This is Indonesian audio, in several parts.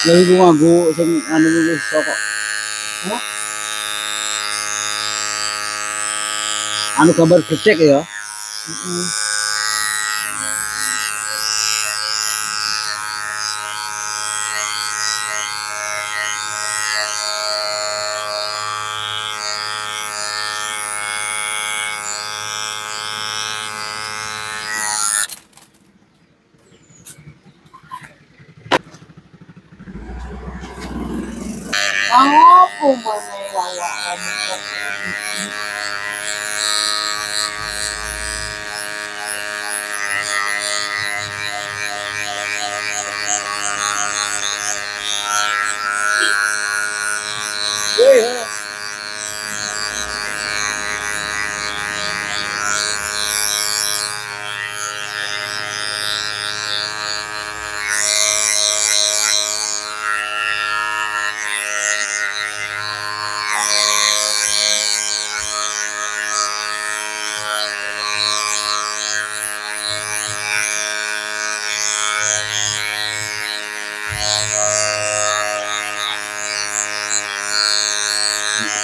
Ya iku nganggo sing anu wis kok. Hah? Anu gambar gecek ya. Heeh. Apa mana lawan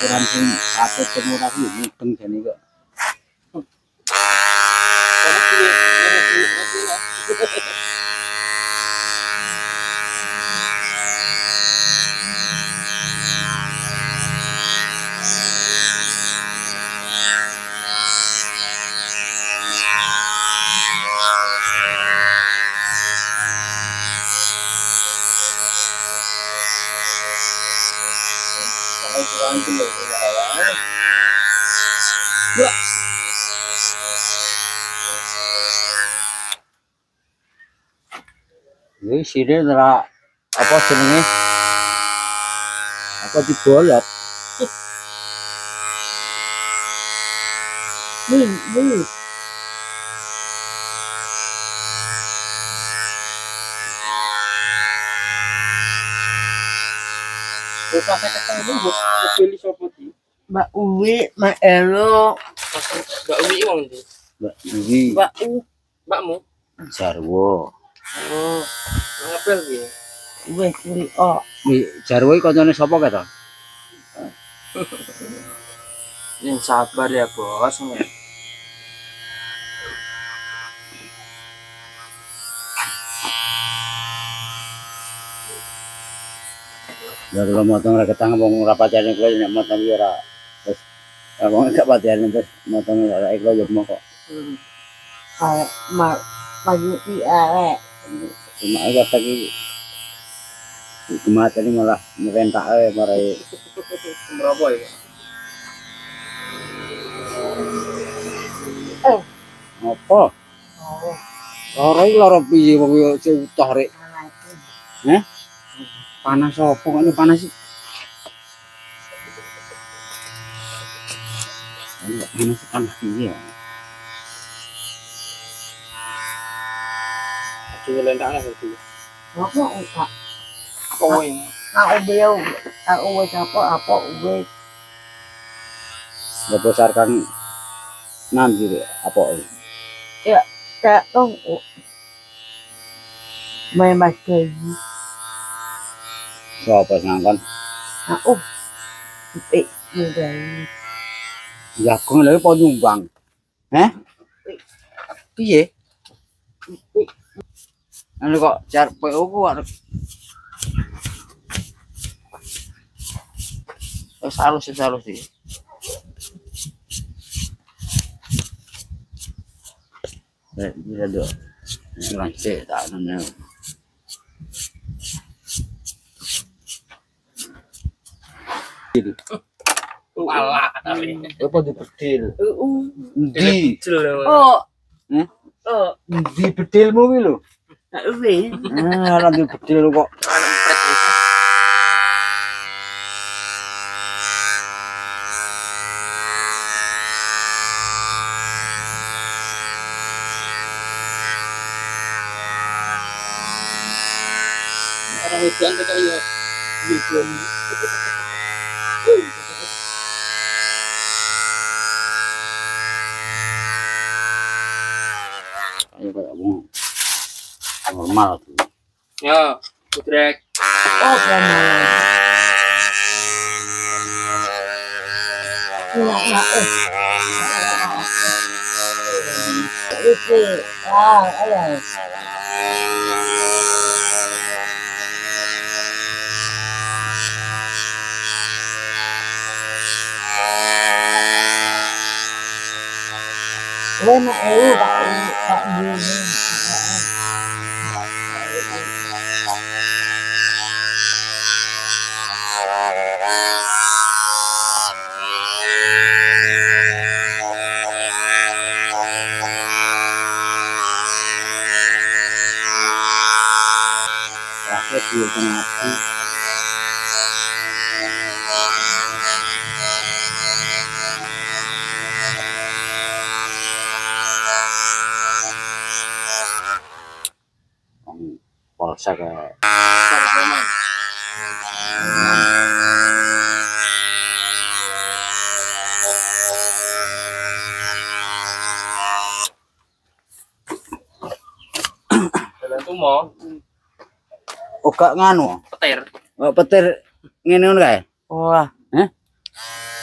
Ukuran sing patut semurah iki mudeng jane kok. Ini sini ora apa jenenge? Apa dibolot? Nih. Terus saya ketemu bos pilih sopo di Mbak Uwi, Mbak Elo, Mbak Umi wong ndi? Mbak Dewi Mbak U, Mbakmu? Jarwo. Oh, ngapel piye? wes Uri O. Jarwo iki kancane sapa ka to? Yang sabar ya bos. Ya kalau motong ora ketang wong ora pacane kowe nek motong iki ora wis wong gak pacane terus motong ora iku yo moko. Kayak maju IAE. Cuma aja tadi kematian malah merentak ae marai Berapa ya? apa? Oh, Lara iki lara piye wong yo utah rek. mana itu? Panas opo kok panas sih? Panas piye? Coba lentangnya itu. Apa enggak? Apa wing? Aku wes apa wes Berdasarkan nanti deh apa? tak dong. Main basket. Siapa ngangkon? Aku udah. Ya kok lagi mau nyumbang. Piye? Anu kok jar PO ku arep halus sih. Bisa dong. Lanjut tak nanya. Pala tapi. Apa dibedil? Di. Kecil. Oh. Oh, di bedilmu kuwi lho. Wes. Ora di bedil kok. Orang hujan tuh kayak hujan. Kayak wong normal. Ya, putrek. Oh, pemalas. Itu. Ayo. Lima Pak Ini. Rakyat di tengah. Polsek Sarjana. Jalan tuh mau Oka nganu. petir. Oh, petir ngene ngono kae. Wah, Heh?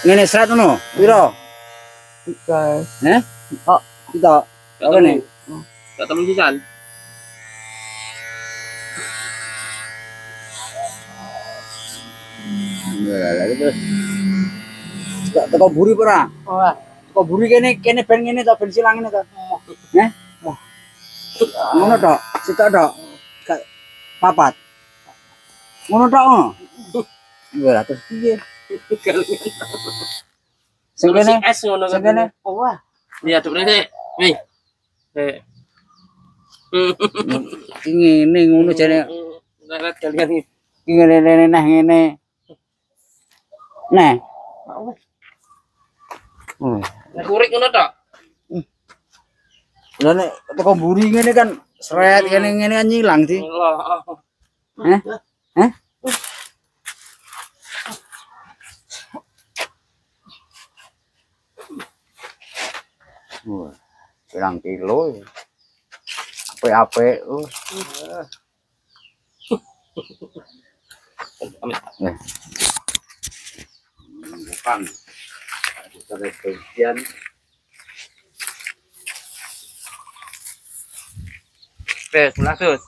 Ngene serat ngono. Piro? tiga. Heh? Oh, kita apa nih? Gak telu sisan. Lagi terus. Teko buri ora? Wah, Teko buri kene ben ngene to, ben silang ngene to. Heh? Ngono tok, sitok tok. Gak papat. Ngono tok ngono. Ora terus piye? Sing kene, es ngono sing kene. wah. Iya, aduk rene. Nih. Iki ngene ngono jane. Lihat kalian nih. Iki ngene nah ngene. Nah. Kurik ngono tok. Lah nek teko mburi ngene kan sret ngene kan nyilang sih. Allah. Heh? Heh? Wah, pirang kilo. Apik-apik. Bukan. Ada bagian. Oke, lanjut.